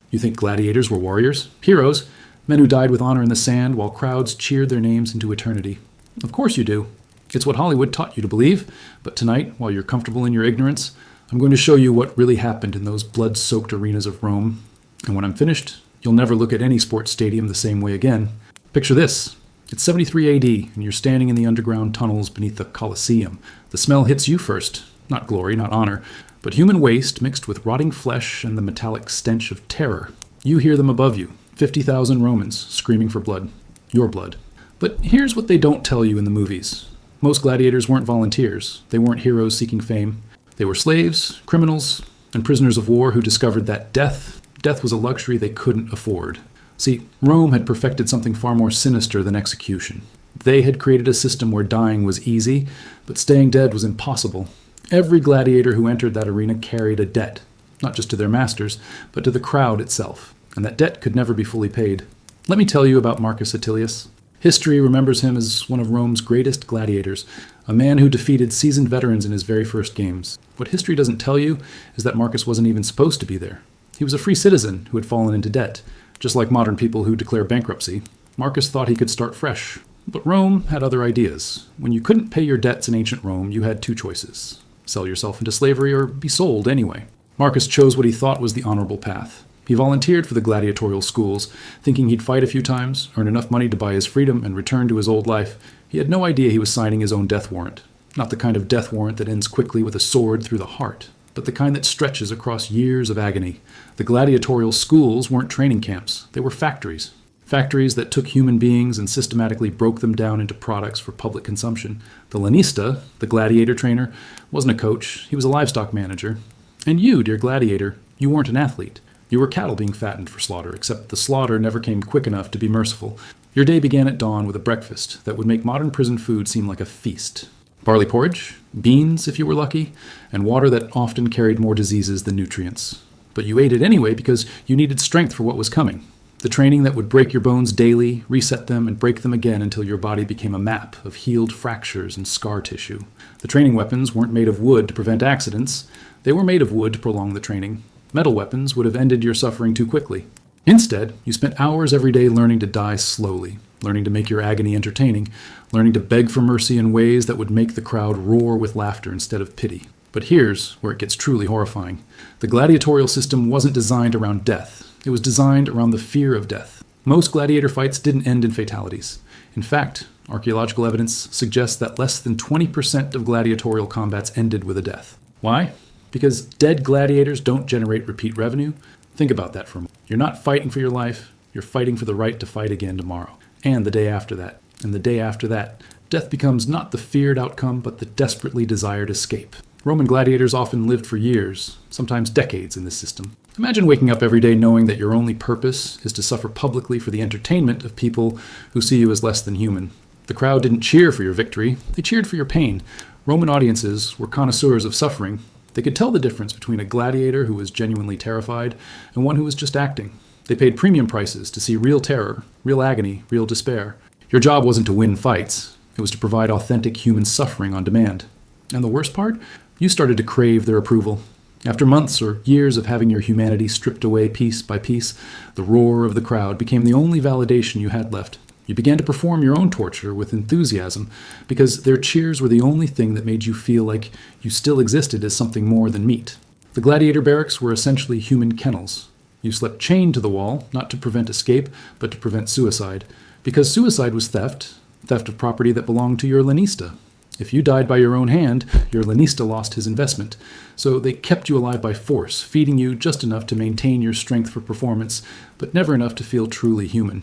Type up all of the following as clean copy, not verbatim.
You think gladiators were warriors? Heroes? Men who died with honor in the sand while crowds cheered their names into eternity? Of course you do. It's what Hollywood taught you to believe, but tonight, while you're comfortable in your ignorance, I'm going to show you what really happened in those blood-soaked arenas of Rome. And when I'm finished, you'll never look at any sports stadium the same way again. Picture this. It's 73 AD, and you're standing in the underground tunnels beneath the Colosseum. The smell hits you first. Not glory, not honor, but human waste mixed with rotting flesh and the metallic stench of terror. You hear them above you, 50,000 Romans screaming for blood. Your blood. But here's what they don't tell you in the movies. Most gladiators weren't volunteers. They weren't heroes seeking fame. They were slaves, criminals, and prisoners of war who discovered that death was a luxury they couldn't afford. See, Rome had perfected something far more sinister than execution. They had created a system where dying was easy, but staying dead was impossible. Every gladiator who entered that arena carried a debt, not just to their masters, but to the crowd itself, and that debt could never be fully paid. Let me tell you about Marcus Attilius. History remembers him as one of Rome's greatest gladiators, a man who defeated seasoned veterans in his very first games. What history doesn't tell you is that Marcus wasn't even supposed to be there. He was a free citizen who had fallen into debt. Just like modern people who declare bankruptcy, Marcus thought he could start fresh. But Rome had other ideas. When you couldn't pay your debts in ancient Rome, you had two choices: sell yourself into slavery or be sold anyway. Marcus chose what he thought was the honorable path. He volunteered for the gladiatorial schools, thinking he'd fight a few times, earn enough money to buy his freedom, and return to his old life. He had no idea he was signing his own death warrant. Not the kind of death warrant that ends quickly with a sword through the heart, but the kind that stretches across years of agony. The gladiatorial schools weren't training camps. They were factories. Factories that took human beings and systematically broke them down into products for public consumption. The lanista, the gladiator trainer, wasn't a coach. He was a livestock manager. And you, dear gladiator, you weren't an athlete. You were cattle being fattened for slaughter, except the slaughter never came quick enough to be merciful. Your day began at dawn with a breakfast that would make modern prison food seem like a feast. Barley porridge, beans if you were lucky, and water that often carried more diseases than nutrients. But you ate it anyway because you needed strength for what was coming. The training that would break your bones daily, reset them, and break them again until your body became a map of healed fractures and scar tissue. The training weapons weren't made of wood to prevent accidents. They were made of wood to prolong the training. Metal weapons would have ended your suffering too quickly. Instead, you spent hours every day learning to die slowly, learning to make your agony entertaining, learning to beg for mercy in ways that would make the crowd roar with laughter instead of pity. But here's where it gets truly horrifying. The gladiatorial system wasn't designed around death. It was designed around the fear of death. Most gladiator fights didn't end in fatalities. In fact, archaeological evidence suggests that less than 20% of gladiatorial combats ended with a death. Why? Because dead gladiators don't generate repeat revenue. Think about that for a moment. You're not fighting for your life. You're fighting for the right to fight again tomorrow. And the day after that. And the day after that. Death becomes not the feared outcome, but the desperately desired escape. Roman gladiators often lived for years, sometimes decades in this system. Imagine waking up every day knowing that your only purpose is to suffer publicly for the entertainment of people who see you as less than human. The crowd didn't cheer for your victory. They cheered for your pain. Roman audiences were connoisseurs of suffering. They could tell the difference between a gladiator who was genuinely terrified and one who was just acting. They paid premium prices to see real terror, real agony, real despair. Your job wasn't to win fights. It was to provide authentic human suffering on demand. And the worst part? You started to crave their approval. After months or years of having your humanity stripped away piece by piece, the roar of the crowd became the only validation you had left. You began to perform your own torture with enthusiasm because their cheers were the only thing that made you feel like you still existed as something more than meat. The gladiator barracks were essentially human kennels. You slept chained to the wall, not to prevent escape, but to prevent suicide. Because suicide was theft of property that belonged to your lanista. If you died by your own hand, your lanista lost his investment. So they kept you alive by force, feeding you just enough to maintain your strength for performance, but never enough to feel truly human.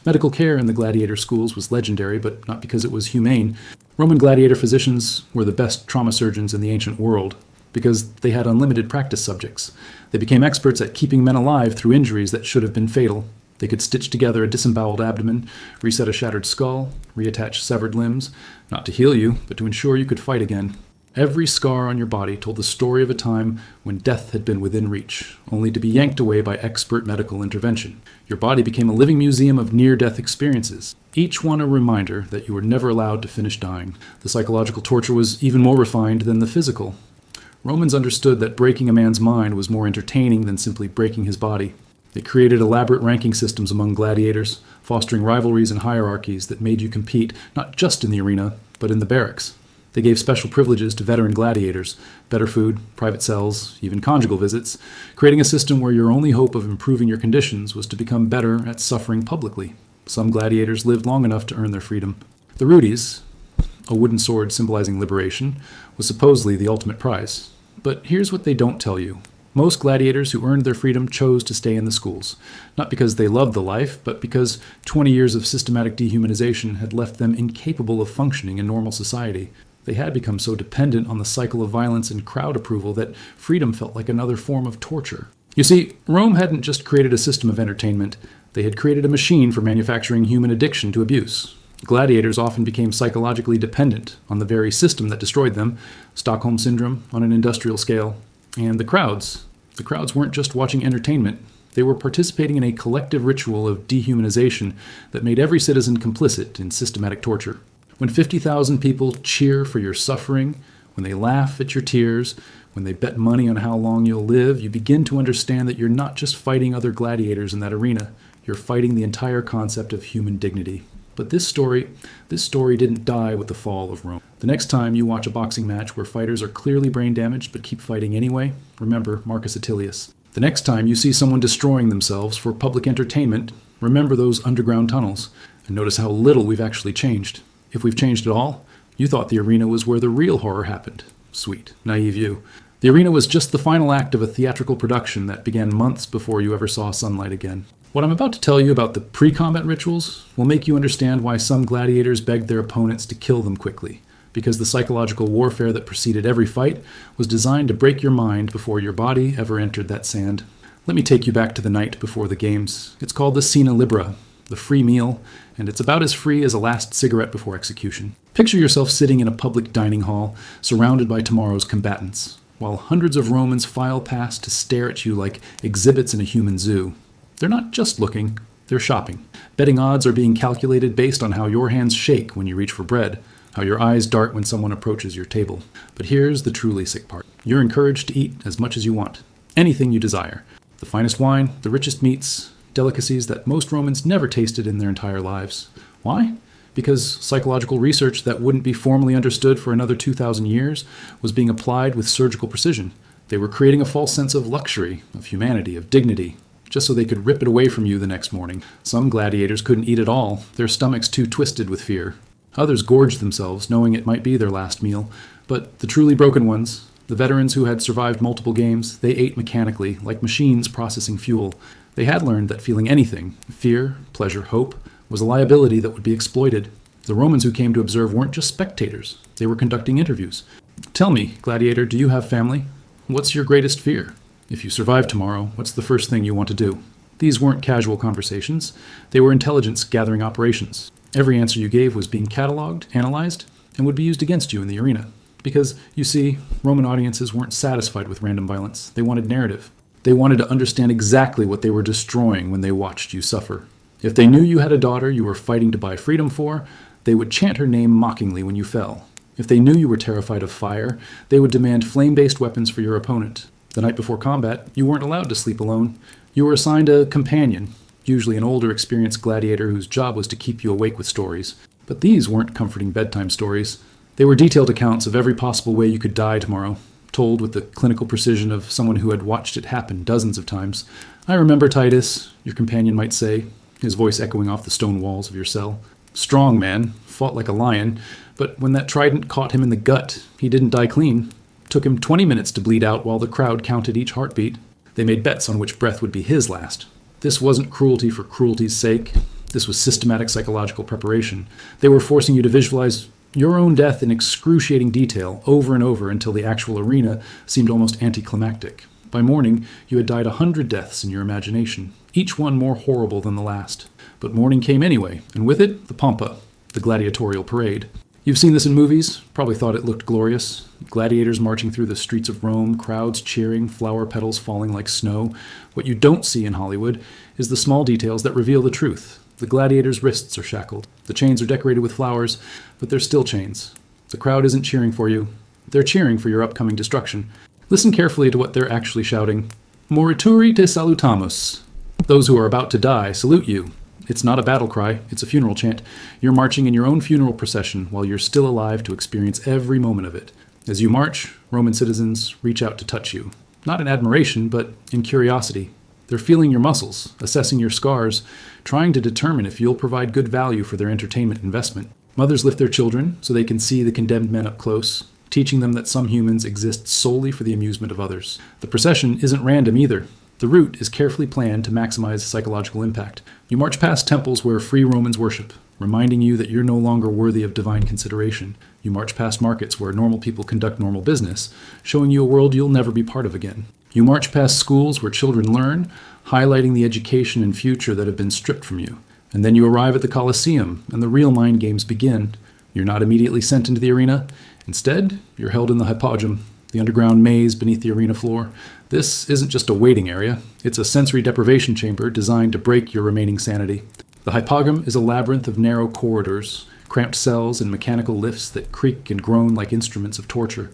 Medical care in the gladiator schools was legendary, but not because it was humane. Roman gladiator physicians were the best trauma surgeons in the ancient world because they had unlimited practice subjects. They became experts at keeping men alive through injuries that should have been fatal. They could stitch together a disemboweled abdomen, reset a shattered skull, reattach severed limbs, not to heal you, but to ensure you could fight again. Every scar on your body told the story of a time when death had been within reach, only to be yanked away by expert medical intervention. Your body became a living museum of near-death experiences, each one a reminder that you were never allowed to finish dying. The psychological torture was even more refined than the physical. Romans understood that breaking a man's mind was more entertaining than simply breaking his body. They created elaborate ranking systems among gladiators, fostering rivalries and hierarchies that made you compete not just in the arena, but in the barracks. They gave special privileges to veteran gladiators, better food, private cells, even conjugal visits, creating a system where your only hope of improving your conditions was to become better at suffering publicly. Some gladiators lived long enough to earn their freedom. The rudis, a wooden sword symbolizing liberation, was supposedly the ultimate prize. But here's what they don't tell you. Most gladiators who earned their freedom chose to stay in the schools, not because they loved the life, but because 20 years of systematic dehumanization had left them incapable of functioning in normal society. They had become so dependent on the cycle of violence and crowd approval that freedom felt like another form of torture. You see, Rome hadn't just created a system of entertainment, they had created a machine for manufacturing human addiction to abuse. Gladiators often became psychologically dependent on the very system that destroyed them, Stockholm Syndrome on an industrial scale. And the crowds weren't just watching entertainment, they were participating in a collective ritual of dehumanization that made every citizen complicit in systematic torture. When 50,000 people cheer for your suffering, when they laugh at your tears, when they bet money on how long you'll live, you begin to understand that you're not just fighting other gladiators in that arena, you're fighting the entire concept of human dignity. But this story didn't die with the fall of Rome. The next time you watch a boxing match where fighters are clearly brain damaged but keep fighting anyway, remember Marcus Attilius. The next time you see someone destroying themselves for public entertainment, remember those underground tunnels, and notice how little we've actually changed. If we've changed at all, you thought the arena was where the real horror happened. Sweet, naive you. The arena was just the final act of a theatrical production that began months before you ever saw sunlight again. What I'm about to tell you about the pre-combat rituals will make you understand why some gladiators begged their opponents to kill them quickly, because the psychological warfare that preceded every fight was designed to break your mind before your body ever entered that sand. Let me take you back to the night before the games. It's called the Cena Libera, the free meal, and it's about as free as a last cigarette before execution. Picture yourself sitting in a public dining hall, surrounded by tomorrow's combatants, while hundreds of Romans file past to stare at you like exhibits in a human zoo. They're not just looking, they're shopping. Betting odds are being calculated based on how your hands shake when you reach for bread, how your eyes dart when someone approaches your table. But here's the truly sick part. You're encouraged to eat as much as you want, anything you desire. The finest wine, the richest meats, delicacies that most Romans never tasted in their entire lives. Why? Because psychological research that wouldn't be formally understood for another 2,000 years was being applied with surgical precision. They were creating a false sense of luxury, of humanity, of dignity, just so they could rip it away from you the next morning. Some gladiators couldn't eat at all, their stomachs too twisted with fear. Others gorged themselves, knowing it might be their last meal. But the truly broken ones, the veterans who had survived multiple games, they ate mechanically, like machines processing fuel. They had learned that feeling anything, fear, pleasure, hope, was a liability that would be exploited. The Romans who came to observe weren't just spectators, they were conducting interviews. Tell me, gladiator, do you have family? What's your greatest fear? If you survive tomorrow, what's the first thing you want to do? These weren't casual conversations, they were intelligence-gathering operations. Every answer you gave was being cataloged, analyzed, and would be used against you in the arena. Because, you see, Roman audiences weren't satisfied with random violence. They wanted narrative. They wanted to understand exactly what they were destroying when they watched you suffer. If they knew you had a daughter you were fighting to buy freedom for, they would chant her name mockingly when you fell. If they knew you were terrified of fire, they would demand flame-based weapons for your opponent. The night before combat, you weren't allowed to sleep alone. You were assigned a companion, usually an older, experienced gladiator whose job was to keep you awake with stories. But these weren't comforting bedtime stories. They were detailed accounts of every possible way you could die tomorrow, told with the clinical precision of someone who had watched it happen dozens of times. I remember Titus, your companion might say, his voice echoing off the stone walls of your cell. Strong man, fought like a lion, but when that trident caught him in the gut, he didn't die clean. It took him 20 minutes to bleed out while the crowd counted each heartbeat. They made bets on which breath would be his last. This wasn't cruelty for cruelty's sake. This was systematic psychological preparation. They were forcing you to visualize your own death in excruciating detail over and over until the actual arena seemed almost anticlimactic. By morning, you had died 100 deaths in your imagination, each one more horrible than the last. But morning came anyway, and with it, the pompa, the gladiatorial parade. You've seen this in movies, probably thought it looked glorious. Gladiators marching through the streets of Rome, crowds cheering, flower petals falling like snow. What you don't see in Hollywood is the small details that reveal the truth. The gladiators' wrists are shackled. The chains are decorated with flowers, but they're still chains. The crowd isn't cheering for you. They're cheering for your upcoming destruction. Listen carefully to what they're actually shouting. Morituri te salutamus. Those who are about to die salute you. It's not a battle cry, it's a funeral chant. You're marching in your own funeral procession while you're still alive to experience every moment of it. As you march, Roman citizens reach out to touch you. Not in admiration, but in curiosity. They're feeling your muscles, assessing your scars, trying to determine if you'll provide good value for their entertainment investment. Mothers lift their children so they can see the condemned men up close, teaching them that some humans exist solely for the amusement of others. The procession isn't random either. The route is carefully planned to maximize psychological impact. You march past temples where free Romans worship, reminding you that you're no longer worthy of divine consideration. You march past markets where normal people conduct normal business, showing you a world you'll never be part of again. You march past schools where children learn, highlighting the education and future that have been stripped from you. And then you arrive at the Colosseum, and the real mind games begin. You're not immediately sent into the arena. Instead, you're held in the hypogum, the underground maze beneath the arena floor. This isn't just a waiting area. It's a sensory deprivation chamber designed to break your remaining sanity. The hypogum is a labyrinth of narrow corridors, cramped cells, and mechanical lifts that creak and groan like instruments of torture.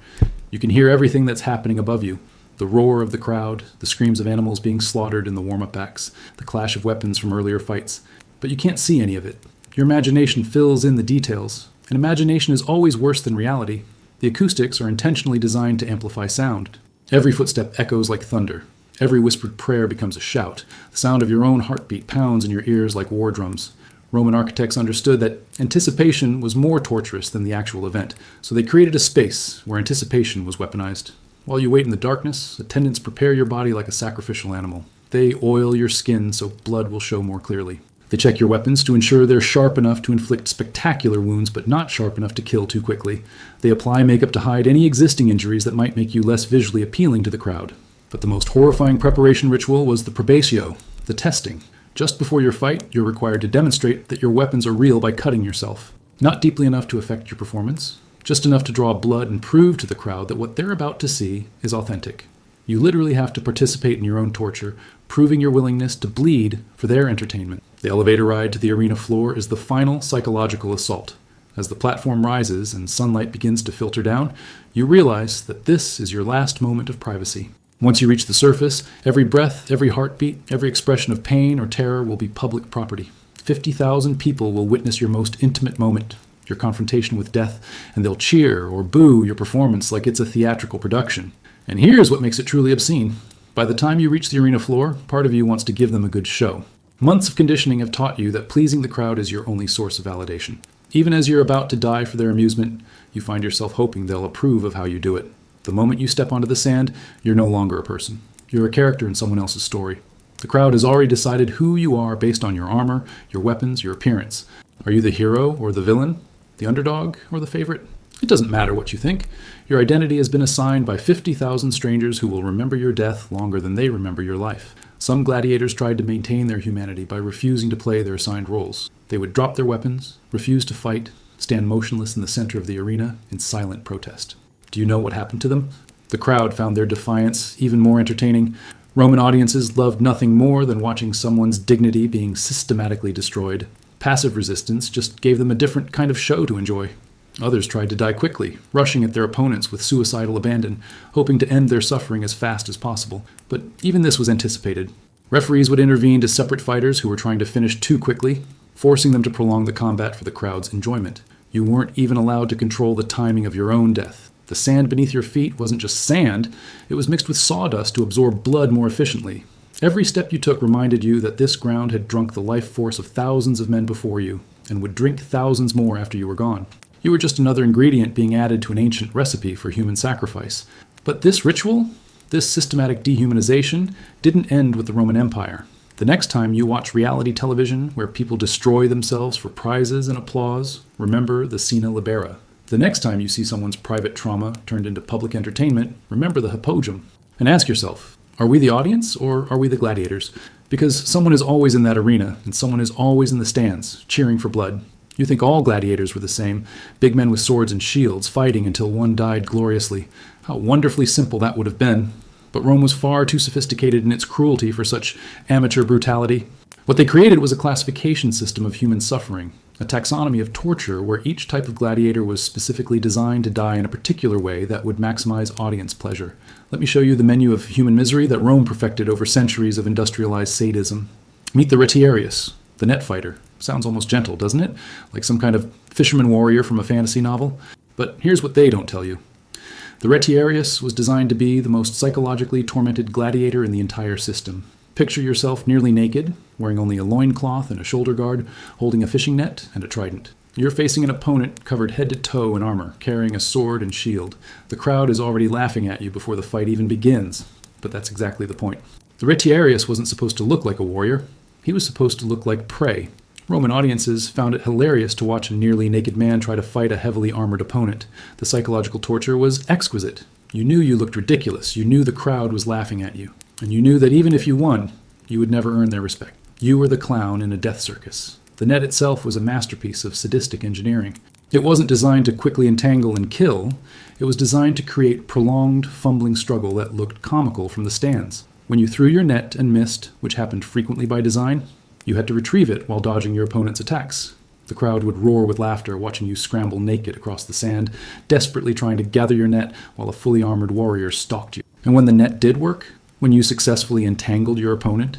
You can hear everything that's happening above you. The roar of the crowd, the screams of animals being slaughtered in the warm-up acts, the clash of weapons from earlier fights. But you can't see any of it. Your imagination fills in the details, and imagination is always worse than reality. The acoustics are intentionally designed to amplify sound. Every footstep echoes like thunder. Every whispered prayer becomes a shout. The sound of your own heartbeat pounds in your ears like war drums. Roman architects understood that anticipation was more torturous than the actual event, so they created a space where anticipation was weaponized. While you wait in the darkness, attendants prepare your body like a sacrificial animal. They oil your skin so blood will show more clearly. They check your weapons to ensure they're sharp enough to inflict spectacular wounds, but not sharp enough to kill too quickly. They apply makeup to hide any existing injuries that might make you less visually appealing to the crowd. But the most horrifying preparation ritual was the probatio, the testing. Just before your fight, you're required to demonstrate that your weapons are real by cutting yourself. Not deeply enough to affect your performance, just enough to draw blood and prove to the crowd that what they're about to see is authentic. You literally have to participate in your own torture, proving your willingness to bleed for their entertainment. The elevator ride to the arena floor is the final psychological assault. As the platform rises and sunlight begins to filter down, you realize that this is your last moment of privacy. Once you reach the surface, every breath, every heartbeat, every expression of pain or terror will be public property. 50,000 people will witness your most intimate moment, your confrontation with death, and they'll cheer or boo your performance like it's a theatrical production. And here's what makes it truly obscene. By the time you reach the arena floor, part of you wants to give them a good show. Months of conditioning have taught you that pleasing the crowd is your only source of validation. Even as you're about to die for their amusement, you find yourself hoping they'll approve of how you do it. The moment you step onto the sand, you're no longer a person. You're a character in someone else's story. The crowd has already decided who you are based on your armor, your weapons, your appearance. Are you the hero or the villain? The underdog or the favorite? It doesn't matter what you think. Your identity has been assigned by 50,000 strangers who will remember your death longer than they remember your life. Some gladiators tried to maintain their humanity by refusing to play their assigned roles. They would drop their weapons, refuse to fight, stand motionless in the center of the arena in silent protest. Do you know what happened to them? The crowd found their defiance even more entertaining. Roman audiences loved nothing more than watching someone's dignity being systematically destroyed. Passive resistance just gave them a different kind of show to enjoy. Others tried to die quickly, rushing at their opponents with suicidal abandon, hoping to end their suffering as fast as possible. But even this was anticipated. Referees would intervene to separate fighters who were trying to finish too quickly, forcing them to prolong the combat for the crowd's enjoyment. You weren't even allowed to control the timing of your own death. The sand beneath your feet wasn't just sand, it was mixed with sawdust to absorb blood more efficiently. Every step you took reminded you that this ground had drunk the life force of thousands of men before you, and would drink thousands more after you were gone. You were just another ingredient being added to an ancient recipe for human sacrifice. But this ritual, this systematic dehumanization, didn't end with the Roman Empire. The next time you watch reality television where people destroy themselves for prizes and applause, remember the Sina Libera. The next time you see someone's private trauma turned into public entertainment, remember the hypogum. And ask yourself, are we the audience or are we the gladiators? Because someone is always in that arena and someone is always in the stands, cheering for blood. You think all gladiators were the same, big men with swords and shields, fighting until one died gloriously. How wonderfully simple that would have been. But Rome was far too sophisticated in its cruelty for such amateur brutality. What they created was a classification system of human suffering, a taxonomy of torture where each type of gladiator was specifically designed to die in a particular way that would maximize audience pleasure. Let me show you the menu of human misery that Rome perfected over centuries of industrialized sadism. Meet the retiarius, the net fighter. Sounds almost gentle, doesn't it? Like some kind of fisherman warrior from a fantasy novel. But here's what they don't tell you. The retiarius was designed to be the most psychologically tormented gladiator in the entire system. Picture yourself nearly naked, wearing only a loincloth and a shoulder guard, holding a fishing net and a trident. You're facing an opponent covered head to toe in armor, carrying a sword and shield. The crowd is already laughing at you before the fight even begins. But that's exactly the point. The retiarius wasn't supposed to look like a warrior. He was supposed to look like prey. Roman audiences found it hilarious to watch a nearly naked man try to fight a heavily armored opponent. The psychological torture was exquisite. You knew you looked ridiculous. You knew the crowd was laughing at you. And you knew that even if you won, you would never earn their respect. You were the clown in a death circus. The net itself was a masterpiece of sadistic engineering. It wasn't designed to quickly entangle and kill. It was designed to create prolonged, fumbling struggle that looked comical from the stands. When you threw your net and missed, which happened frequently by design, you had to retrieve it while dodging your opponent's attacks. The crowd would roar with laughter, watching you scramble naked across the sand, desperately trying to gather your net while a fully armored warrior stalked you. And when the net did work, when you successfully entangled your opponent,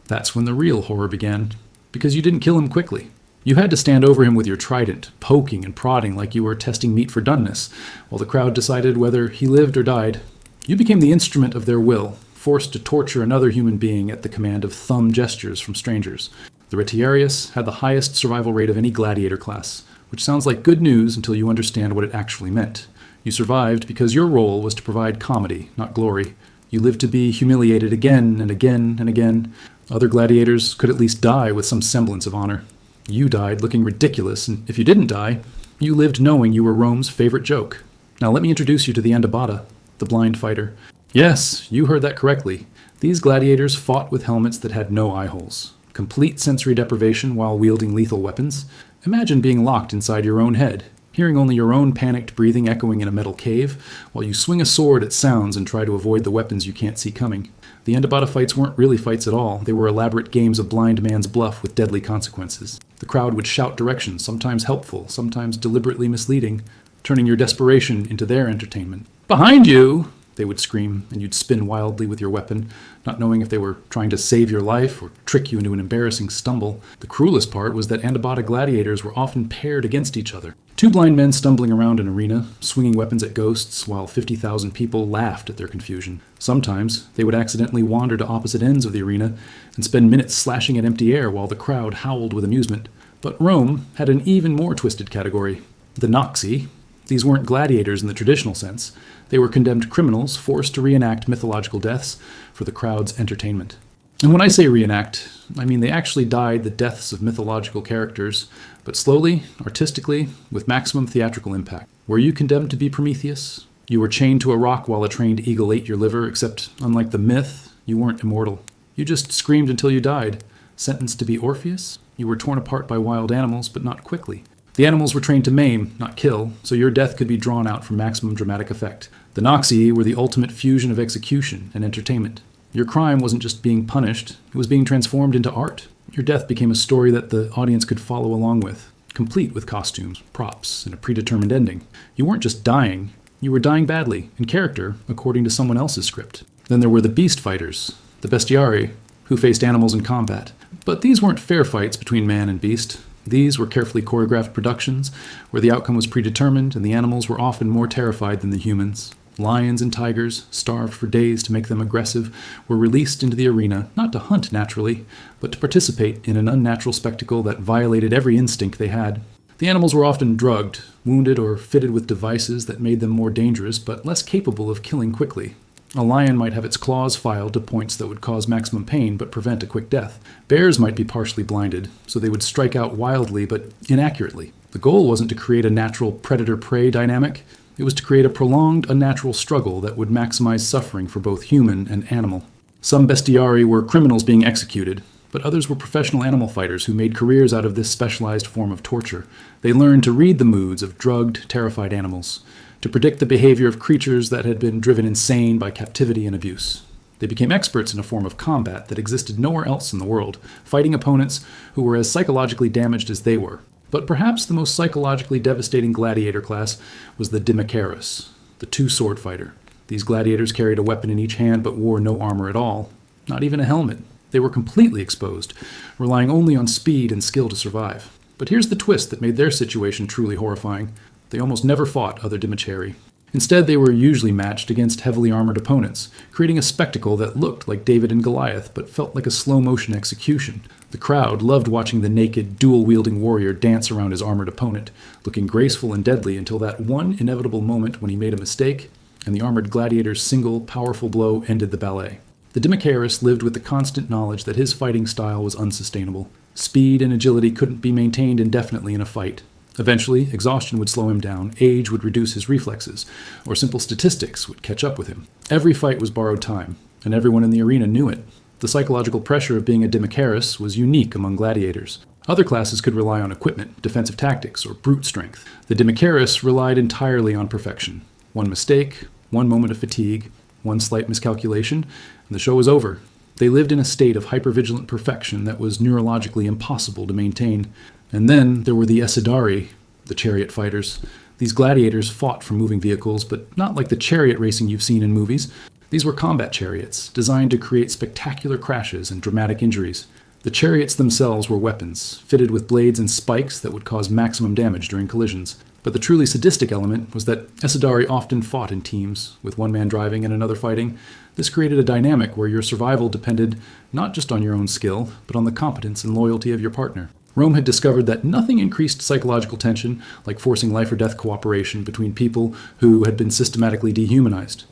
that's when the real horror began, because you didn't kill him quickly. You had to stand over him with your trident, poking and prodding like you were testing meat for doneness, while the crowd decided whether he lived or died. You became the instrument of their will, forced to torture another human being at the command of thumb gestures from strangers. The retiarius had the highest survival rate of any gladiator class, which sounds like good news until you understand what it actually meant. You survived because your role was to provide comedy, not glory. You lived to be humiliated again and again and again. Other gladiators could at least die with some semblance of honor. You died looking ridiculous, and if you didn't die, you lived knowing you were Rome's favorite joke. Now let me introduce you to the andabata, the blind fighter. Yes, you heard that correctly. These gladiators fought with helmets that had no eye holes. Complete sensory deprivation while wielding lethal weapons. Imagine being locked inside your own head, hearing only your own panicked breathing echoing in a metal cave, while you swing a sword at sounds and try to avoid the weapons you can't see coming. The andabata fights weren't really fights at all. They were elaborate games of blind man's bluff with deadly consequences. The crowd would shout directions, sometimes helpful, sometimes deliberately misleading, turning your desperation into their entertainment. "Behind you!" they would scream, and you'd spin wildly with your weapon, not knowing if they were trying to save your life or trick you into an embarrassing stumble. The cruelest part was that andabata gladiators were often paired against each other. Two blind men stumbling around an arena, swinging weapons at ghosts, while 50,000 people laughed at their confusion. Sometimes they would accidentally wander to opposite ends of the arena and spend minutes slashing at empty air while the crowd howled with amusement. But Rome had an even more twisted category. The noxi. These weren't gladiators in the traditional sense. They were condemned criminals forced to reenact mythological deaths for the crowd's entertainment. And when I say reenact, I mean they actually died the deaths of mythological characters, but slowly, artistically, with maximum theatrical impact. Were you condemned to be Prometheus? You were chained to a rock while a trained eagle ate your liver, except, unlike the myth, you weren't immortal. You just screamed until you died. Sentenced to be Orpheus? You were torn apart by wild animals, but not quickly. The animals were trained to maim, not kill, so your death could be drawn out for maximum dramatic effect. The noxi were the ultimate fusion of execution and entertainment. Your crime wasn't just being punished, it was being transformed into art. Your death became a story that the audience could follow along with, complete with costumes, props, and a predetermined ending. You weren't just dying, you were dying badly, in character, according to someone else's script. Then there were the beast fighters, the bestiari, who faced animals in combat. But these weren't fair fights between man and beast. These were carefully choreographed productions, where the outcome was predetermined and the animals were often more terrified than the humans. Lions and tigers, starved for days to make them aggressive, were released into the arena, not to hunt naturally, but to participate in an unnatural spectacle that violated every instinct they had. The animals were often drugged, wounded, or fitted with devices that made them more dangerous but less capable of killing quickly. A lion might have its claws filed to points that would cause maximum pain but prevent a quick death. Bears might be partially blinded, so they would strike out wildly but inaccurately. The goal wasn't to create a natural predator-prey dynamic. It was to create a prolonged, unnatural struggle that would maximize suffering for both human and animal. Some bestiari were criminals being executed, but others were professional animal fighters who made careers out of this specialized form of torture. They learned to read the moods of drugged, terrified animals, to predict the behavior of creatures that had been driven insane by captivity and abuse. They became experts in a form of combat that existed nowhere else in the world, fighting opponents who were as psychologically damaged as they were. But perhaps the most psychologically devastating gladiator class was the Dimicaris, the two-sword fighter. These gladiators carried a weapon in each hand but wore no armor at all, not even a helmet. They were completely exposed, relying only on speed and skill to survive. But here's the twist that made their situation truly horrifying. They almost never fought other Dimicheri. Instead, they were usually matched against heavily armored opponents, creating a spectacle that looked like David and Goliath but felt like a slow-motion execution. The crowd loved watching the naked, dual-wielding warrior dance around his armored opponent, looking graceful and deadly until that one inevitable moment when he made a mistake, and the armored gladiator's single, powerful blow ended the ballet. The Dimicharis lived with the constant knowledge that his fighting style was unsustainable. Speed and agility couldn't be maintained indefinitely in a fight. Eventually, exhaustion would slow him down, age would reduce his reflexes, or simple statistics would catch up with him. Every fight was borrowed time, and everyone in the arena knew it. The psychological pressure of being a Dimicharis was unique among gladiators. Other classes could rely on equipment, defensive tactics, or brute strength. The Dimicharis relied entirely on perfection. One mistake, one moment of fatigue, one slight miscalculation, and the show was over. They lived in a state of hypervigilant perfection that was neurologically impossible to maintain. And then there were the Esidari, the chariot fighters. These gladiators fought from moving vehicles, but not like the chariot racing you've seen in movies. These were combat chariots, designed to create spectacular crashes and dramatic injuries. The chariots themselves were weapons, fitted with blades and spikes that would cause maximum damage during collisions. But the truly sadistic element was that Esidari often fought in teams, with one man driving and another fighting. This created a dynamic where your survival depended not just on your own skill, but on the competence and loyalty of your partner. Rome had discovered that nothing increased psychological tension like forcing life or death cooperation between people who had been systematically dehumanized.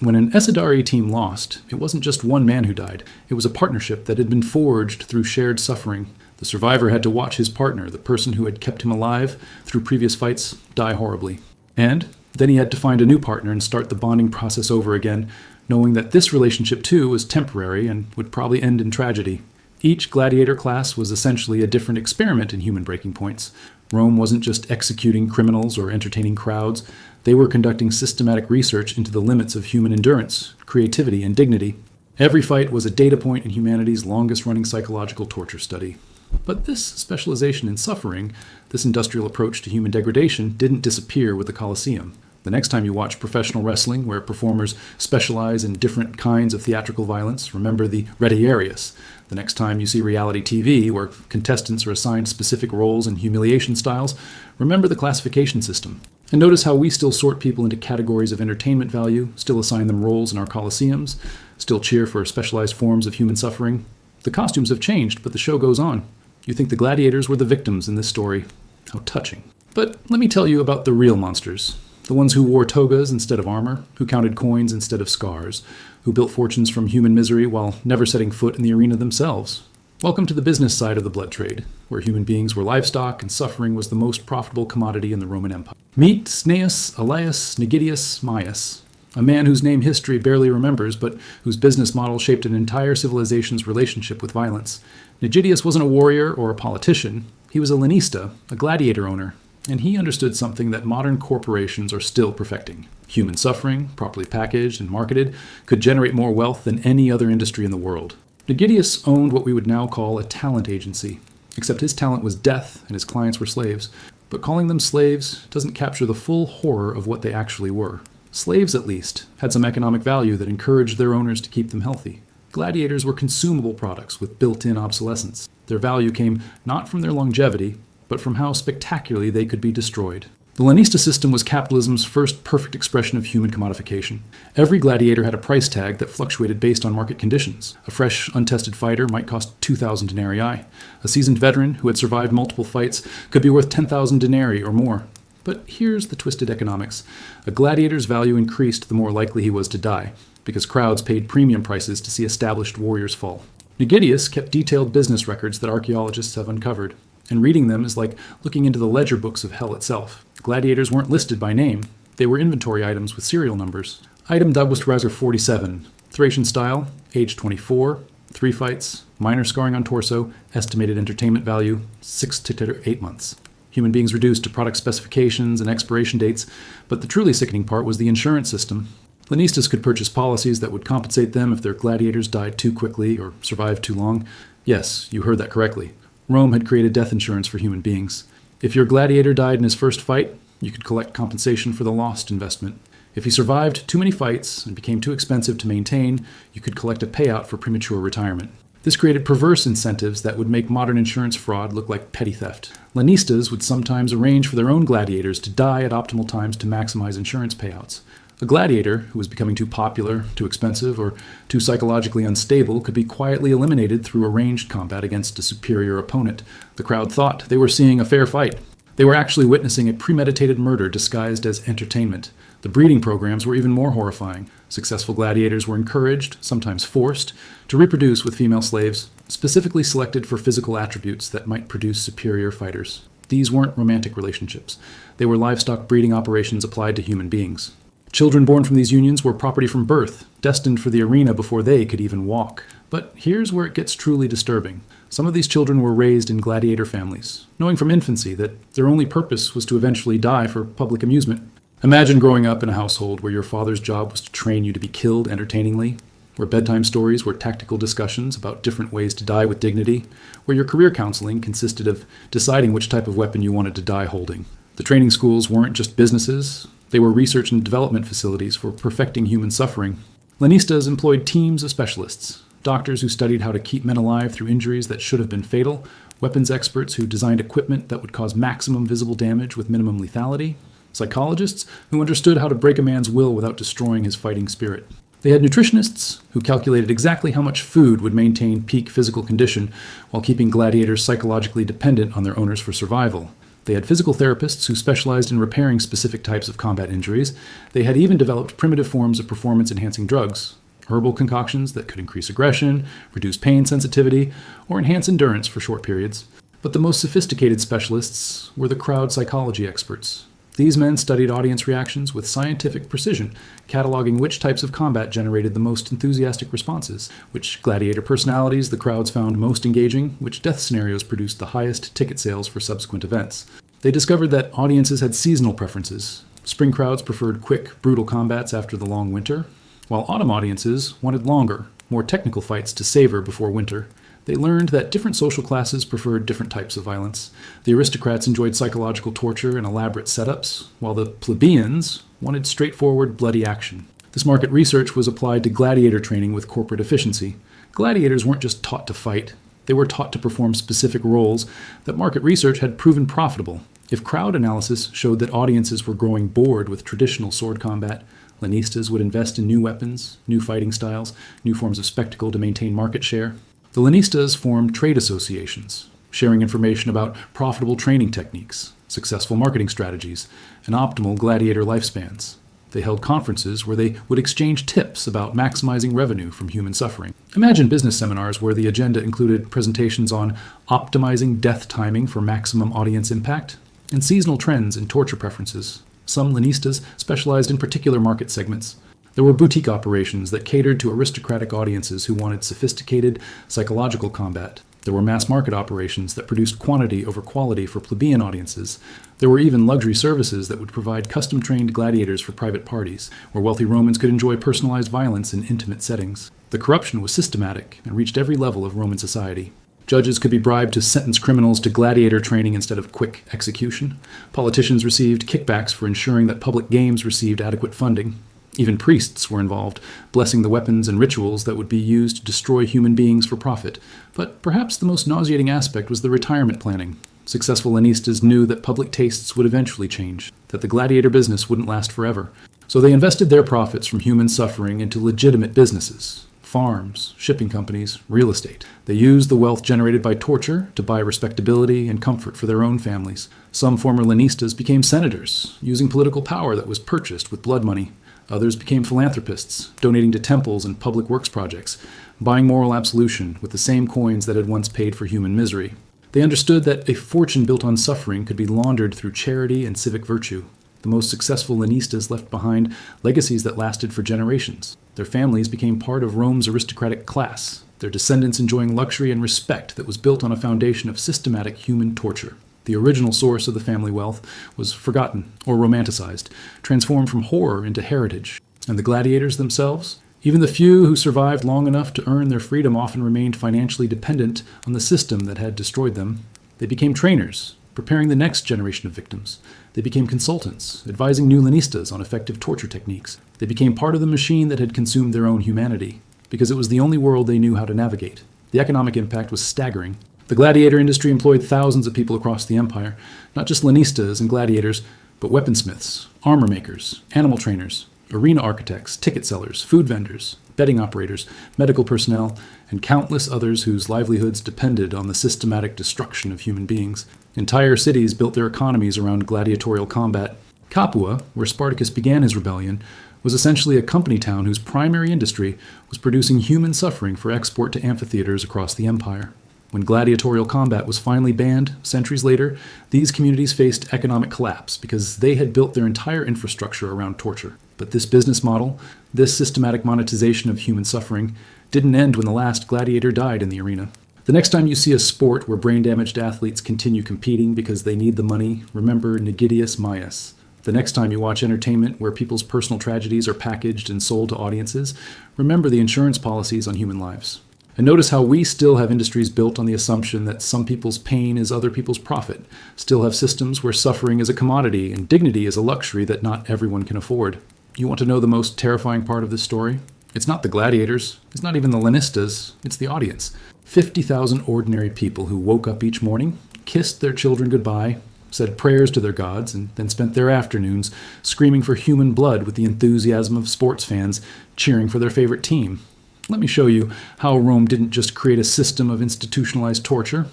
When an Esidari team lost, it wasn't just one man who died. It was a partnership that had been forged through shared suffering. The survivor had to watch his partner, the person who had kept him alive through previous fights, die horribly. And then he had to find a new partner and start the bonding process over again, knowing that this relationship too was temporary and would probably end in tragedy. Each gladiator class was essentially a different experiment in human breaking points. Rome wasn't just executing criminals or entertaining crowds. They were conducting systematic research into the limits of human endurance, creativity, and dignity. Every fight was a data point in humanity's longest-running psychological torture study. But this specialization in suffering, this industrial approach to human degradation, didn't disappear with the Colosseum. The next time you watch professional wrestling, where performers specialize in different kinds of theatrical violence, remember the retiarius. The next time you see reality TV, where contestants are assigned specific roles and humiliation styles, remember the classification system. And notice how we still sort people into categories of entertainment value, still assign them roles in our Colosseums, still cheer for specialized forms of human suffering. The costumes have changed, but the show goes on. You think the gladiators were the victims in this story. How touching. But let me tell you about the real monsters. The ones who wore togas instead of armor, who counted coins instead of scars, who built fortunes from human misery while never setting foot in the arena themselves. Welcome to the business side of the blood trade, where human beings were livestock and suffering was the most profitable commodity in the Roman Empire. Meet Cnaeus Elias Nigidius Maius, a man whose name history barely remembers, but whose business model shaped an entire civilization's relationship with violence. Nigidius wasn't a warrior or a politician. He was a lanista, a gladiator owner. And he understood something that modern corporations are still perfecting. Human suffering, properly packaged and marketed, could generate more wealth than any other industry in the world. Nigidius owned what we would now call a talent agency, except his talent was death and his clients were slaves. But calling them slaves doesn't capture the full horror of what they actually were. Slaves, at least, had some economic value that encouraged their owners to keep them healthy. Gladiators were consumable products with built-in obsolescence. Their value came not from their longevity, but from how spectacularly they could be destroyed. The lanista system was capitalism's first perfect expression of human commodification. Every gladiator had a price tag that fluctuated based on market conditions. A fresh, untested fighter might cost 2,000 denarii. A seasoned veteran who had survived multiple fights could be worth 10,000 denarii or more. But here's the twisted economics. A gladiator's value increased the more likely he was to die, because crowds paid premium prices to see established warriors fall. Nigidius kept detailed business records that archaeologists have uncovered. And reading them is like looking into the ledger books of hell itself. Gladiators weren't listed by name. They were inventory items with serial numbers. Item Dabustreiser 47, Thracian style, age 24, 3 fights, minor scarring on torso, estimated entertainment value, 6 to 8 months. Human beings reduced to product specifications and expiration dates, but the truly sickening part was the insurance system. Lanistas could purchase policies that would compensate them if their gladiators died too quickly or survived too long. Yes, you heard that correctly. Rome had created death insurance for human beings. If your gladiator died in his first fight, you could collect compensation for the lost investment. If you survived too many fights and became too expensive to maintain, you could collect a payout for premature retirement. This created perverse incentives that would make modern insurance fraud look like petty theft. Lanistas would sometimes arrange for their own gladiators to die at optimal times to maximize insurance payouts. A gladiator who was becoming too popular, too expensive, or too psychologically unstable could be quietly eliminated through arranged combat against a superior opponent. The crowd thought they were seeing a fair fight. They were actually witnessing a premeditated murder disguised as entertainment. The breeding programs were even more horrifying. Successful gladiators were encouraged, sometimes forced, to reproduce with female slaves, specifically selected for physical attributes that might produce superior fighters. These weren't romantic relationships. They were livestock breeding operations applied to human beings. Children born from these unions were property from birth, destined for the arena before they could even walk. But here's where it gets truly disturbing. Some of these children were raised in gladiator families, knowing from infancy that their only purpose was to eventually die for public amusement. Imagine growing up in a household where your father's job was to train you to be killed entertainingly, where bedtime stories were tactical discussions about different ways to die with dignity, where your career counseling consisted of deciding which type of weapon you wanted to die holding. The training schools weren't just businesses, they were research and development facilities for perfecting human suffering. Lanistas employed teams of specialists, doctors who studied how to keep men alive through injuries that should have been fatal, weapons experts who designed equipment that would cause maximum visible damage with minimum lethality, psychologists who understood how to break a man's will without destroying his fighting spirit. They had nutritionists who calculated exactly how much food would maintain peak physical condition while keeping gladiators psychologically dependent on their owners for survival. They had physical therapists who specialized in repairing specific types of combat injuries. They had even developed primitive forms of performance-enhancing drugs, herbal concoctions that could increase aggression, reduce pain sensitivity, or enhance endurance for short periods. But the most sophisticated specialists were the crowd psychology experts. These men studied audience reactions with scientific precision, cataloging which types of combat generated the most enthusiastic responses, which gladiator personalities the crowds found most engaging, which death scenarios produced the highest ticket sales for subsequent events. They discovered that audiences had seasonal preferences. Spring crowds preferred quick, brutal combats after the long winter, while autumn audiences wanted longer, more technical fights to savor before winter. They learned that different social classes preferred different types of violence. The aristocrats enjoyed psychological torture and elaborate setups, while the plebeians wanted straightforward, bloody action. This market research was applied to gladiator training with corporate efficiency. Gladiators weren't just taught to fight. They were taught to perform specific roles that market research had proven profitable. If crowd analysis showed that audiences were growing bored with traditional sword combat, Lanistas would invest in new weapons, new fighting styles, new forms of spectacle to maintain market share. The Lanistas formed trade associations, sharing information about profitable training techniques, successful marketing strategies, and optimal gladiator lifespans. They held conferences where they would exchange tips about maximizing revenue from human suffering. Imagine business seminars where the agenda included presentations on optimizing death timing for maximum audience impact, and seasonal trends and torture preferences. Some Lanistas specialized in particular market segments. There were boutique operations that catered to aristocratic audiences who wanted sophisticated psychological combat. There were mass market operations that produced quantity over quality for plebeian audiences. There were even luxury services that would provide custom-trained gladiators for private parties, where wealthy Romans could enjoy personalized violence in intimate settings. The corruption was systematic and reached every level of Roman society. Judges could be bribed to sentence criminals to gladiator training instead of quick execution. Politicians received kickbacks for ensuring that public games received adequate funding. Even priests were involved, blessing the weapons and rituals that would be used to destroy human beings for profit. But perhaps the most nauseating aspect was the retirement planning. Successful Lanistas knew that public tastes would eventually change, that the gladiator business wouldn't last forever. So they invested their profits from human suffering into legitimate businesses. Farms, shipping companies, real estate. They used the wealth generated by torture to buy respectability and comfort for their own families. Some former Lanistas became senators, using political power that was purchased with blood money. Others became philanthropists, donating to temples and public works projects, buying moral absolution with the same coins that had once paid for human misery. They understood that a fortune built on suffering could be laundered through charity and civic virtue. The most successful Lanistas left behind legacies that lasted for generations. Their families became part of Rome's aristocratic class, their descendants enjoying luxury and respect that was built on a foundation of systematic human torture. The original source of the family wealth was forgotten or romanticized, transformed from horror into heritage. And the gladiators themselves? Even the few who survived long enough to earn their freedom often remained financially dependent on the system that had destroyed them. They became trainers, preparing the next generation of victims. They became consultants, advising new lanistas on effective torture techniques. They became part of the machine that had consumed their own humanity, because it was the only world they knew how to navigate. The economic impact was staggering. The gladiator industry employed thousands of people across the empire, not just lanistas and gladiators, but weaponsmiths, armor makers, animal trainers, arena architects, ticket sellers, food vendors, betting operators, medical personnel, and countless others whose livelihoods depended on the systematic destruction of human beings. Entire cities built their economies around gladiatorial combat. Capua, where Spartacus began his rebellion, was essentially a company town whose primary industry was producing human suffering for export to amphitheaters across the empire. When gladiatorial combat was finally banned, centuries later, these communities faced economic collapse because they had built their entire infrastructure around torture. But this business model, this systematic monetization of human suffering, didn't end when the last gladiator died in the arena. The next time you see a sport where brain-damaged athletes continue competing because they need the money, remember Nigidius Maius. The next time you watch entertainment where people's personal tragedies are packaged and sold to audiences, remember the insurance policies on human lives. And notice how we still have industries built on the assumption that some people's pain is other people's profit, still have systems where suffering is a commodity and dignity is a luxury that not everyone can afford. You want to know the most terrifying part of this story? It's not the gladiators, it's not even the lanistas, it's the audience. 50,000 ordinary people who woke up each morning, kissed their children goodbye, said prayers to their gods, and then spent their afternoons screaming for human blood with the enthusiasm of sports fans cheering for their favorite team. Let me show you how Rome didn't just create a system of institutionalized torture.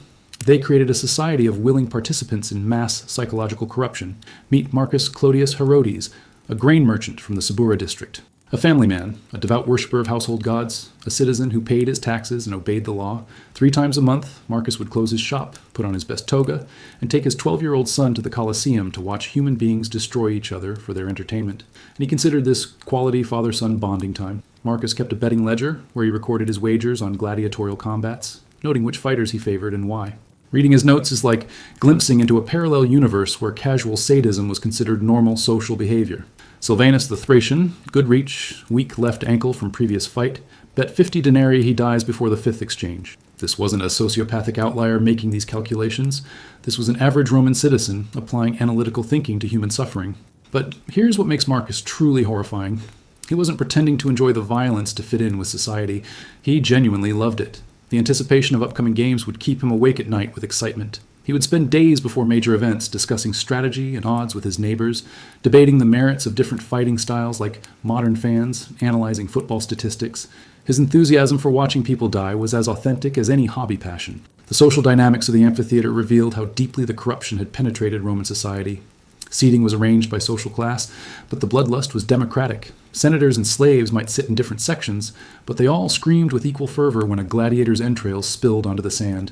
They created a society of willing participants in mass psychological corruption. Meet Marcus Clodius Herodes, a grain merchant from the Subura district. A family man, a devout worshiper of household gods, a citizen who paid his taxes and obeyed the law. 3 times a month, Marcus would close his shop, put on his best toga, and take his 12-year-old son to the Colosseum to watch human beings destroy each other for their entertainment. And he considered this quality father-son bonding time. Marcus kept a betting ledger where he recorded his wagers on gladiatorial combats, noting which fighters he favored and why. Reading his notes is like glimpsing into a parallel universe where casual sadism was considered normal social behavior. Silvanus the Thracian, good reach, weak left ankle from previous fight, bet 50 denarii he dies before the 5th exchange. This wasn't a sociopathic outlier making these calculations. This was an average Roman citizen applying analytical thinking to human suffering. But here's what makes Marcus truly horrifying. He wasn't pretending to enjoy the violence to fit in with society. He genuinely loved it. The anticipation of upcoming games would keep him awake at night with excitement. He would spend days before major events discussing strategy and odds with his neighbors, debating the merits of different fighting styles like modern fans, analyzing football statistics. His enthusiasm for watching people die was as authentic as any hobby passion. The social dynamics of the amphitheater revealed how deeply the corruption had penetrated Roman society. Seating was arranged by social class, but the bloodlust was democratic. Senators and slaves might sit in different sections, but they all screamed with equal fervor when a gladiator's entrails spilled onto the sand.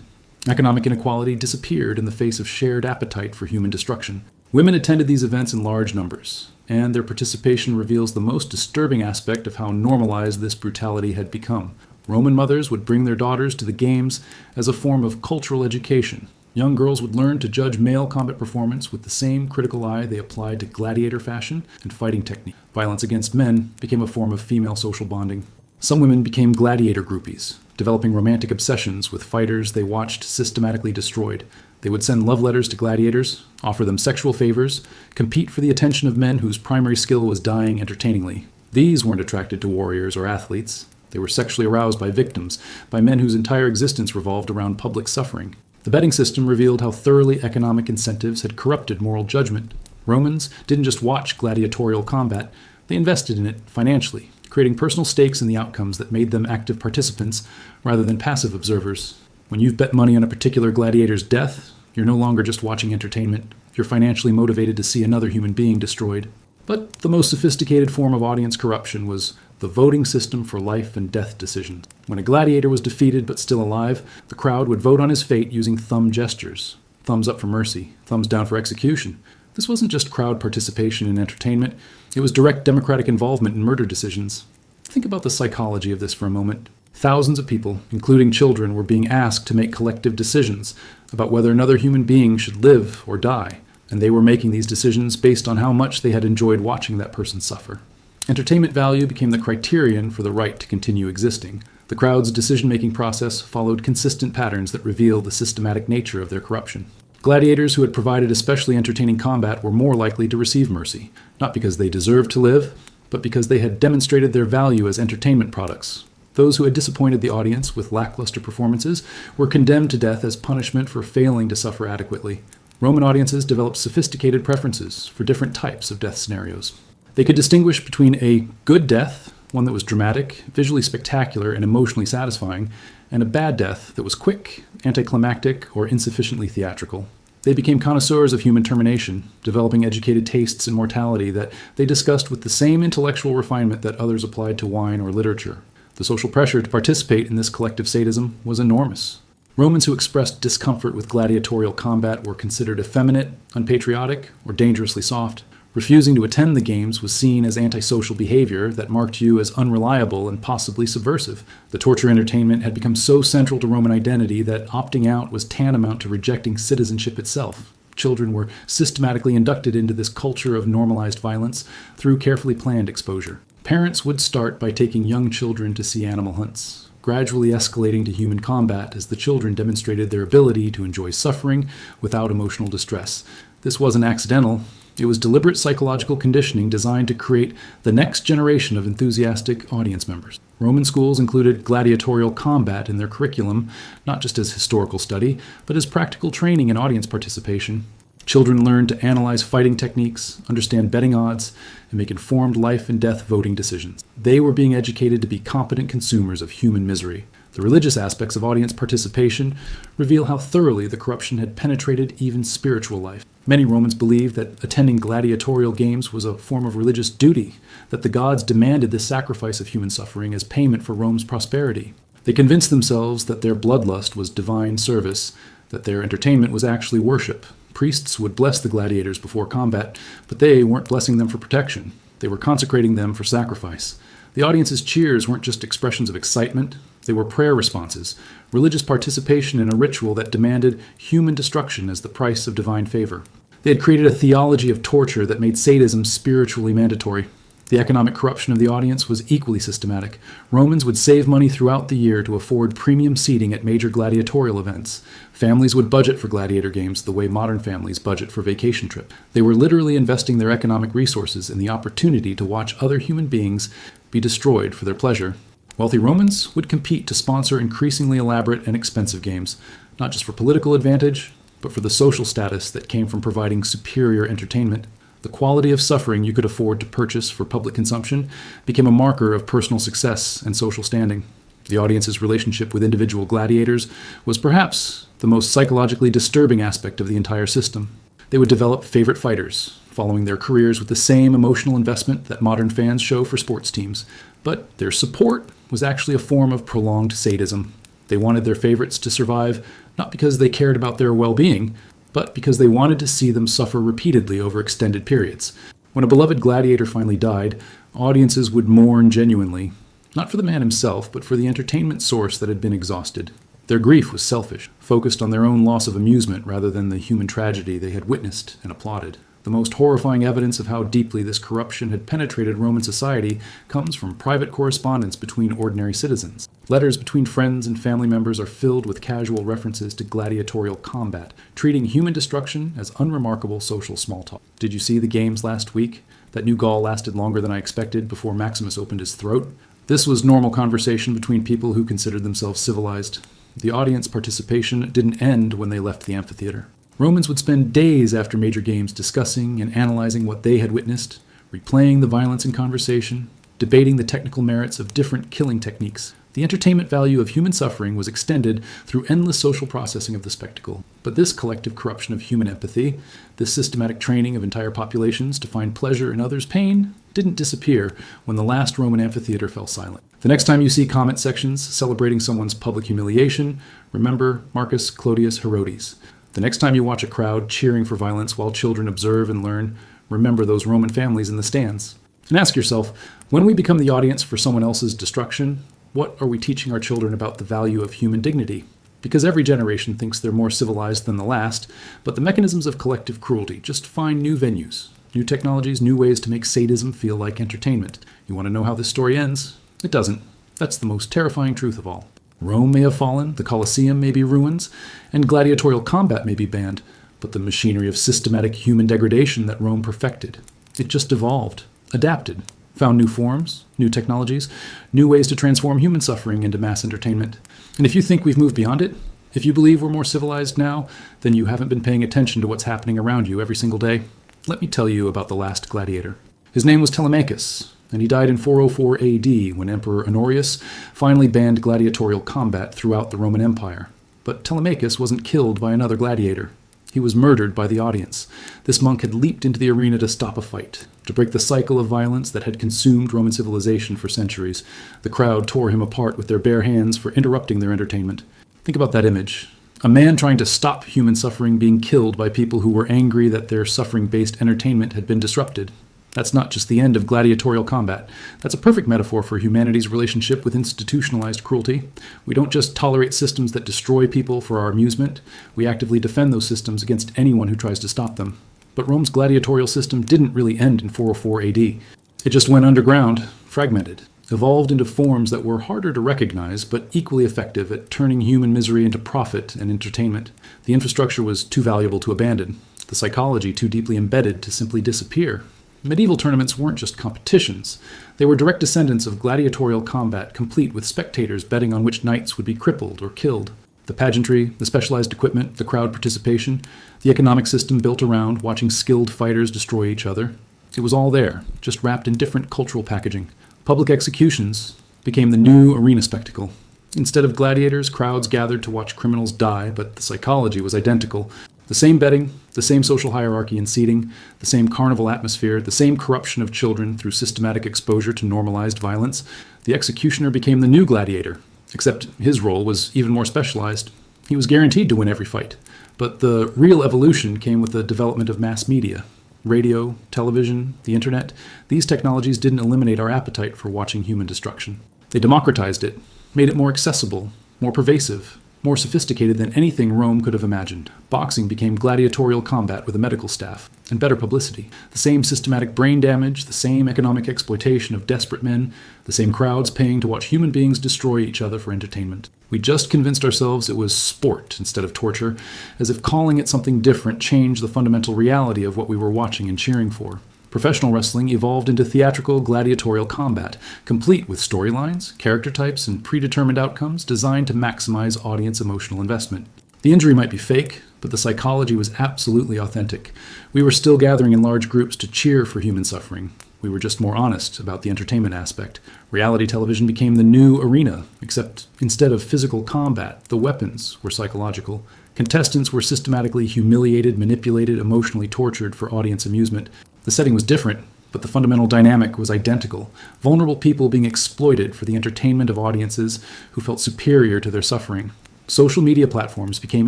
Economic inequality disappeared in the face of shared appetite for human destruction. Women attended these events in large numbers, and their participation reveals the most disturbing aspect of how normalized this brutality had become. Roman mothers would bring their daughters to the games as a form of cultural education. Young girls would learn to judge male combat performance with the same critical eye they applied to gladiator fashion and fighting technique. Violence against men became a form of female social bonding. Some women became gladiator groupies, developing romantic obsessions with fighters they watched systematically destroyed. They would send love letters to gladiators, offer them sexual favors, compete for the attention of men whose primary skill was dying entertainingly. These weren't attracted to warriors or athletes. They were sexually aroused by victims, by men whose entire existence revolved around public suffering. The betting system revealed how thoroughly economic incentives had corrupted moral judgment. Romans didn't just watch gladiatorial combat, they invested in it financially, creating personal stakes in the outcomes that made them active participants rather than passive observers. When you've bet money on a particular gladiator's death, you're no longer just watching entertainment. You're financially motivated to see another human being destroyed. But the most sophisticated form of audience corruption was the voting system for life and death decisions. When a gladiator was defeated but still alive, the crowd would vote on his fate using thumb gestures. Thumbs up for mercy, thumbs down for execution. This wasn't just crowd participation in entertainment, it was direct democratic involvement in murder decisions. Think about the psychology of this for a moment. Thousands of people, including children, were being asked to make collective decisions about whether another human being should live or die, and they were making these decisions based on how much they had enjoyed watching that person suffer. Entertainment value became the criterion for the right to continue existing. The crowd's decision-making process followed consistent patterns that reveal the systematic nature of their corruption. Gladiators who had provided especially entertaining combat were more likely to receive mercy, not because they deserved to live, but because they had demonstrated their value as entertainment products. Those who had disappointed the audience with lackluster performances were condemned to death as punishment for failing to suffer adequately. Roman audiences developed sophisticated preferences for different types of death scenarios. They could distinguish between a good death, one that was dramatic, visually spectacular, and emotionally satisfying, and a bad death that was quick, anticlimactic, or insufficiently theatrical. They became connoisseurs of human termination, developing educated tastes in mortality that they discussed with the same intellectual refinement that others applied to wine or literature. The social pressure to participate in this collective sadism was enormous. Romans who expressed discomfort with gladiatorial combat were considered effeminate, unpatriotic, or dangerously soft. Refusing to attend the games was seen as antisocial behavior that marked you as unreliable and possibly subversive. The torture entertainment had become so central to Roman identity that opting out was tantamount to rejecting citizenship itself. Children were systematically inducted into this culture of normalized violence through carefully planned exposure. Parents would start by taking young children to see animal hunts, gradually escalating to human combat as the children demonstrated their ability to enjoy suffering without emotional distress. This wasn't accidental. It was deliberate psychological conditioning designed to create the next generation of enthusiastic audience members. Roman schools included gladiatorial combat in their curriculum, not just as historical study, but as practical training in audience participation. Children learned to analyze fighting techniques, understand betting odds, and make informed life and death voting decisions. They were being educated to be competent consumers of human misery. The religious aspects of audience participation reveal how thoroughly the corruption had penetrated even spiritual life. Many Romans believed that attending gladiatorial games was a form of religious duty, that the gods demanded this sacrifice of human suffering as payment for Rome's prosperity. They convinced themselves that their bloodlust was divine service, that their entertainment was actually worship. Priests would bless the gladiators before combat, but they weren't blessing them for protection. They were consecrating them for sacrifice. The audience's cheers weren't just expressions of excitement, they were prayer responses, religious participation in a ritual that demanded human destruction as the price of divine favor. They had created a theology of torture that made sadism spiritually mandatory. The economic corruption of the audience was equally systematic. Romans would save money throughout the year to afford premium seating at major gladiatorial events. Families would budget for gladiator games the way modern families budget for vacation trips. They were literally investing their economic resources in the opportunity to watch other human beings be destroyed for their pleasure. Wealthy Romans would compete to sponsor increasingly elaborate and expensive games, not just for political advantage, but for the social status that came from providing superior entertainment. The quality of suffering you could afford to purchase for public consumption became a marker of personal success and social standing. The audience's relationship with individual gladiators was perhaps the most psychologically disturbing aspect of the entire system. They would develop favorite fighters, following their careers with the same emotional investment that modern fans show for sports teams. But their support was actually a form of prolonged sadism. They wanted their favorites to survive not because they cared about their well-being, but because they wanted to see them suffer repeatedly over extended periods. When a beloved gladiator finally died, audiences would mourn genuinely, not for the man himself, but for the entertainment source that had been exhausted. Their grief was selfish, focused on their own loss of amusement rather than the human tragedy they had witnessed and applauded. The most horrifying evidence of how deeply this corruption had penetrated Roman society comes from private correspondence between ordinary citizens. Letters between friends and family members are filled with casual references to gladiatorial combat, treating human destruction as unremarkable social small talk. Did you see the games last week? That new Gaul lasted longer than I expected before Maximus opened his throat. This was normal conversation between people who considered themselves civilized. The audience participation didn't end when they left the amphitheater. Romans would spend days after major games discussing and analyzing what they had witnessed, replaying the violence in conversation, debating the technical merits of different killing techniques. The entertainment value of human suffering was extended through endless social processing of the spectacle. But this collective corruption of human empathy, this systematic training of entire populations to find pleasure in others' pain, didn't disappear when the last Roman amphitheater fell silent. The next time you see comment sections celebrating someone's public humiliation, remember Marcus Clodius Herodes. The next time you watch a crowd cheering for violence while children observe and learn, remember those Roman families in the stands. And ask yourself, when we become the audience for someone else's destruction, what are we teaching our children about the value of human dignity? Because every generation thinks they're more civilized than the last, but the mechanisms of collective cruelty just find new venues, new technologies, new ways to make sadism feel like entertainment. You want to know how this story ends? It doesn't. That's the most terrifying truth of all. Rome may have fallen, the Colosseum may be ruins, and gladiatorial combat may be banned, but the machinery of systematic human degradation that Rome perfected. It just evolved, adapted, found new forms, new technologies, new ways to transform human suffering into mass entertainment. And if you think we've moved beyond it, if you believe we're more civilized now, then you haven't been paying attention to what's happening around you every single day. Let me tell you about the last gladiator. His name was Telemachus, and he died in 404 AD when Emperor Honorius finally banned gladiatorial combat throughout the Roman Empire. But Telemachus wasn't killed by another gladiator. He was murdered by the audience. This monk had leaped into the arena to stop a fight, to break the cycle of violence that had consumed Roman civilization for centuries. The crowd tore him apart with their bare hands for interrupting their entertainment. Think about that image. A man trying to stop human suffering being killed by people who were angry that their suffering-based entertainment had been disrupted. That's not just the end of gladiatorial combat. That's a perfect metaphor for humanity's relationship with institutionalized cruelty. We don't just tolerate systems that destroy people for our amusement. We actively defend those systems against anyone who tries to stop them. But Rome's gladiatorial system didn't really end in 404 AD. It just went underground, fragmented, evolved into forms that were harder to recognize, but equally effective at turning human misery into profit and entertainment. The infrastructure was too valuable to abandon, the psychology too deeply embedded to simply disappear. Medieval tournaments weren't just competitions. They were direct descendants of gladiatorial combat, complete with spectators betting on which knights would be crippled or killed. The pageantry, the specialized equipment, the crowd participation, the economic system built around watching skilled fighters destroy each other. It was all there, just wrapped in different cultural packaging. Public executions became the new arena spectacle. Instead of gladiators, crowds gathered to watch criminals die, but the psychology was identical. The same betting, the same social hierarchy and seating, the same carnival atmosphere, the same corruption of children through systematic exposure to normalized violence. The executioner became the new gladiator, except his role was even more specialized. He was guaranteed to win every fight. But the real evolution came with the development of mass media. Radio, television, the internet. These technologies didn't eliminate our appetite for watching human destruction. They democratized it, made it more accessible, more pervasive, more sophisticated than anything Rome could have imagined. Boxing became gladiatorial combat with a medical staff, and better publicity. The same systematic brain damage, the same economic exploitation of desperate men, the same crowds paying to watch human beings destroy each other for entertainment. We just convinced ourselves it was sport instead of torture, as if calling it something different changed the fundamental reality of what we were watching and cheering for. Professional wrestling evolved into theatrical gladiatorial combat, complete with storylines, character types, and predetermined outcomes designed to maximize audience emotional investment. The injury might be fake, but the psychology was absolutely authentic. We were still gathering in large groups to cheer for human suffering. We were just more honest about the entertainment aspect. Reality television became the new arena, except instead of physical combat, the weapons were psychological. Contestants were systematically humiliated, manipulated, emotionally tortured for audience amusement. The setting was different, but the fundamental dynamic was identical. Vulnerable people being exploited for the entertainment of audiences who felt superior to their suffering. Social media platforms became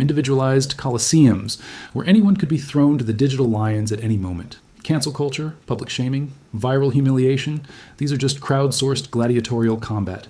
individualized coliseums where anyone could be thrown to the digital lions at any moment. Cancel culture, public shaming, viral humiliation, these are just crowdsourced gladiatorial combat.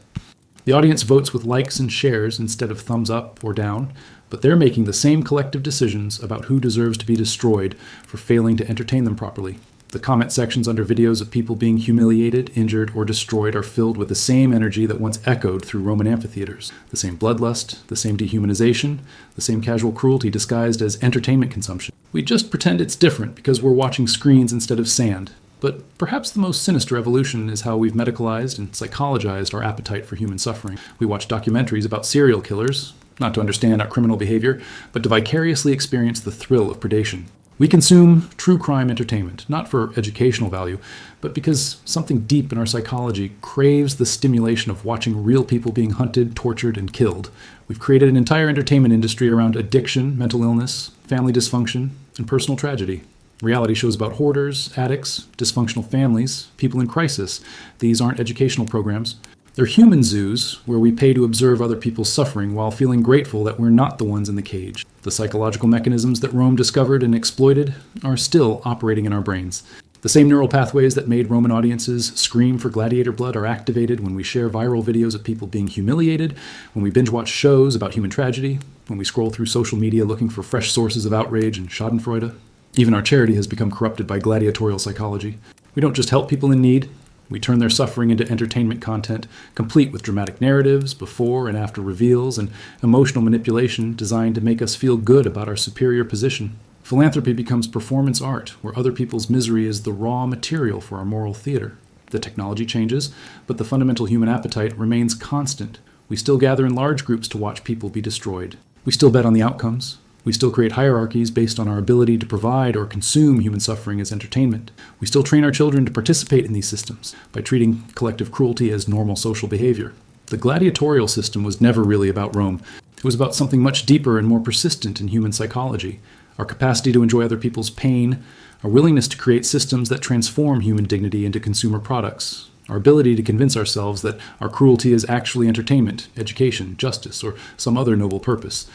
The audience votes with likes and shares instead of thumbs up or down, but they're making the same collective decisions about who deserves to be destroyed for failing to entertain them properly. The comment sections under videos of people being humiliated, injured, or destroyed are filled with the same energy that once echoed through Roman amphitheaters. The same bloodlust, the same dehumanization, the same casual cruelty disguised as entertainment consumption. We just pretend it's different because we're watching screens instead of sand. But perhaps the most sinister evolution is how we've medicalized and psychologized our appetite for human suffering. We watch documentaries about serial killers, not to understand our criminal behavior, but to vicariously experience the thrill of predation. We consume true crime entertainment, not for educational value, but because something deep in our psychology craves the stimulation of watching real people being hunted, tortured, and killed. We've created an entire entertainment industry around addiction, mental illness, family dysfunction, and personal tragedy. Reality shows about hoarders, addicts, dysfunctional families, people in crisis. These aren't educational programs. They're human zoos where we pay to observe other people's suffering while feeling grateful that we're not the ones in the cage. The psychological mechanisms that Rome discovered and exploited are still operating in our brains. The same neural pathways that made Roman audiences scream for gladiator blood are activated when we share viral videos of people being humiliated, when we binge watch shows about human tragedy, when we scroll through social media looking for fresh sources of outrage and schadenfreude. Even our charity has become corrupted by gladiatorial psychology. We don't just help people in need. We turn their suffering into entertainment content, complete with dramatic narratives, before and after reveals, and emotional manipulation designed to make us feel good about our superior position. Philanthropy becomes performance art, where other people's misery is the raw material for our moral theater. The technology changes, but the fundamental human appetite remains constant. We still gather in large groups to watch people be destroyed. We still bet on the outcomes. We still create hierarchies based on our ability to provide or consume human suffering as entertainment. We still train our children to participate in these systems by treating collective cruelty as normal social behavior. The gladiatorial system was never really about Rome. It was about something much deeper and more persistent in human psychology. Our capacity to enjoy other people's pain, our willingness to create systems that transform human dignity into consumer products, our ability to convince ourselves that our cruelty is actually entertainment, education, justice, or some other noble purpose.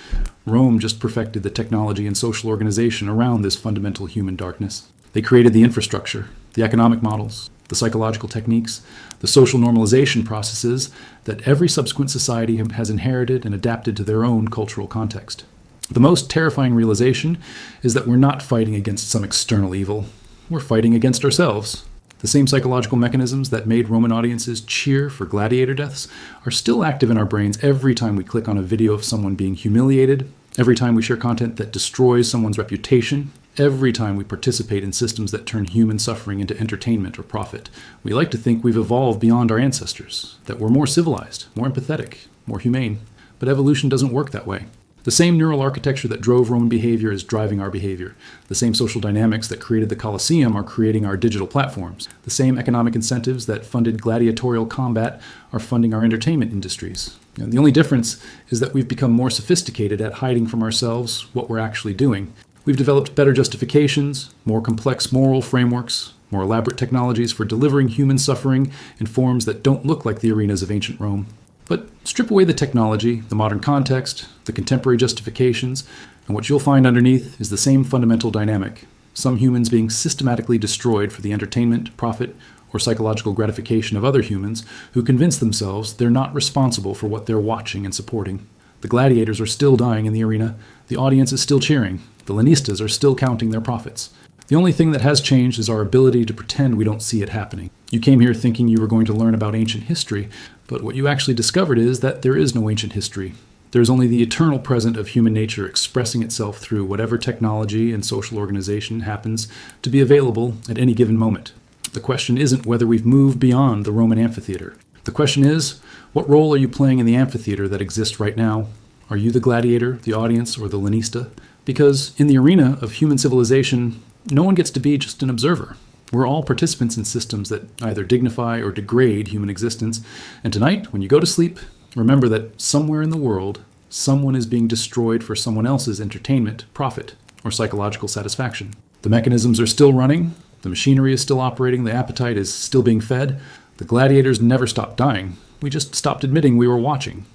Rome just perfected the technology and social organization around this fundamental human darkness. They created the infrastructure, the economic models, the psychological techniques, the social normalization processes that every subsequent society has inherited and adapted to their own cultural context. The most terrifying realization is that we're not fighting against some external evil. We're fighting against ourselves. The same psychological mechanisms that made Roman audiences cheer for gladiator deaths are still active in our brains every time we click on a video of someone being humiliated, every time we share content that destroys someone's reputation, every time we participate in systems that turn human suffering into entertainment or profit. We like to think we've evolved beyond our ancestors, that we're more civilized, more empathetic, more humane. But evolution doesn't work that way. The same neural architecture that drove Roman behavior is driving our behavior. The same social dynamics that created the Colosseum are creating our digital platforms. The same economic incentives that funded gladiatorial combat are funding our entertainment industries. And the only difference is that we've become more sophisticated at hiding from ourselves what we're actually doing. We've developed better justifications, more complex moral frameworks, more elaborate technologies for delivering human suffering in forms that don't look like the arenas of ancient Rome. But strip away the technology, the modern context, the contemporary justifications, and what you'll find underneath is the same fundamental dynamic. Some humans being systematically destroyed for the entertainment, profit, or psychological gratification of other humans who convince themselves they're not responsible for what they're watching and supporting. The gladiators are still dying in the arena. The audience is still cheering. The lanistas are still counting their profits. The only thing that has changed is our ability to pretend we don't see it happening. You came here thinking you were going to learn about ancient history, but what you actually discovered is that there is no ancient history. There's only the eternal present of human nature expressing itself through whatever technology and social organization happens to be available at any given moment. The question isn't whether we've moved beyond the Roman amphitheater. The question is, what role are you playing in the amphitheater that exists right now? Are you the gladiator, the audience, or the lanista? Because in the arena of human civilization, no one gets to be just an observer. We're all participants in systems that either dignify or degrade human existence. And tonight, when you go to sleep, remember that somewhere in the world, someone is being destroyed for someone else's entertainment, profit, or psychological satisfaction. The mechanisms are still running, the machinery is still operating, the appetite is still being fed. The gladiators never stopped dying. We just stopped admitting we were watching.